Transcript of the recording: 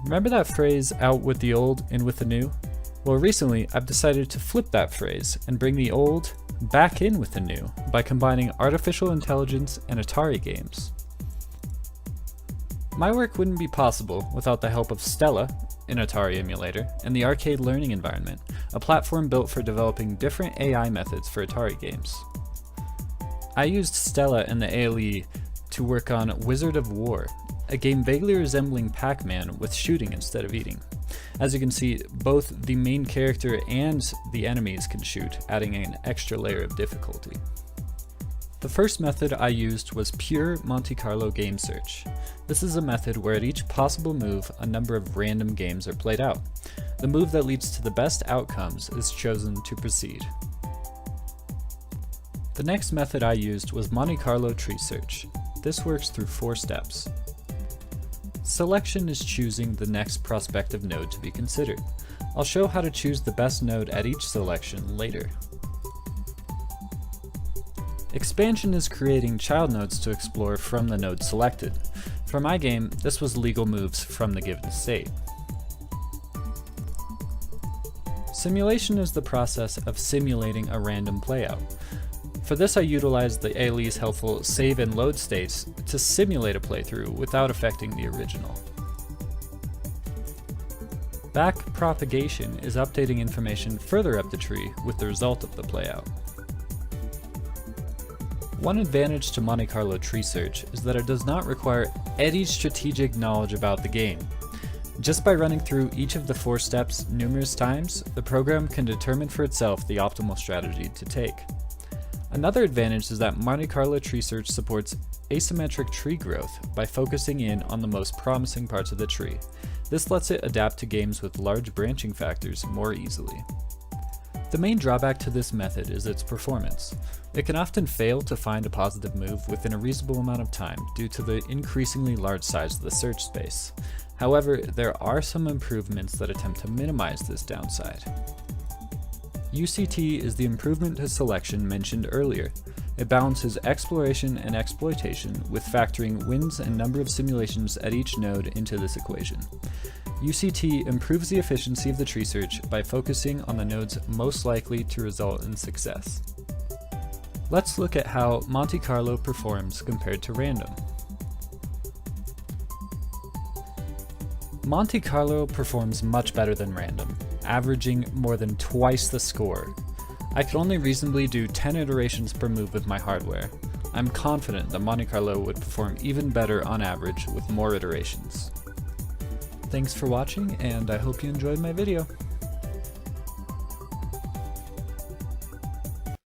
Remember that phrase, out with the old, in with the new? Well, recently I've decided to flip that phrase and bring the old back in with the new by combining artificial intelligence and Atari games. My work wouldn't be possible without the help of Stella, an Atari emulator, and the Arcade Learning Environment, a platform built for developing different AI methods for Atari games. I used Stella and the ALE to work on Wizard of Wor, a game vaguely resembling Pac-Man with shooting instead of eating. As you can see, both the main character and the enemies can shoot, adding an extra layer of difficulty. The first method I used was pure Monte Carlo game search. This is a method where at each possible move, a number of random games are played out. The move that leads to the best outcomes is chosen to proceed. The next method I used was Monte Carlo Tree Search. This works through 4 steps. Selection is choosing the next prospective node to be considered. I'll show how to choose the best node at each selection later. Expansion is creating child nodes to explore from the node selected. For my game, this was legal moves from the given state. Simulation is the process of simulating a random playout. For this I utilized the ALE's helpful save and load states to simulate a playthrough without affecting the original. Backpropagation is updating information further up the tree with the result of the playout. One advantage to Monte Carlo Tree Search is that it does not require any strategic knowledge about the game. Just by running through each of the 4 steps numerous times, the program can determine for itself the optimal strategy to take. Another advantage is that Monte Carlo Tree Search supports asymmetric tree growth by focusing in on the most promising parts of the tree. This lets it adapt to games with large branching factors more easily. The main drawback to this method is its performance. It can often fail to find a positive move within a reasonable amount of time due to the increasingly large size of the search space. However, there are some improvements that attempt to minimize this downside. UCT is the improvement to selection mentioned earlier. It balances exploration and exploitation with factoring wins and number of simulations at each node into this equation. UCT improves the efficiency of the tree search by focusing on the nodes most likely to result in success. Let's look at how Monte Carlo performs compared to random. Monte Carlo performs much better than random, averaging more than twice the score. I could only reasonably do 10 iterations per move with my hardware. I'm confident that Monte Carlo would perform even better on average with more iterations. Thanks for watching, and I hope you enjoyed my video.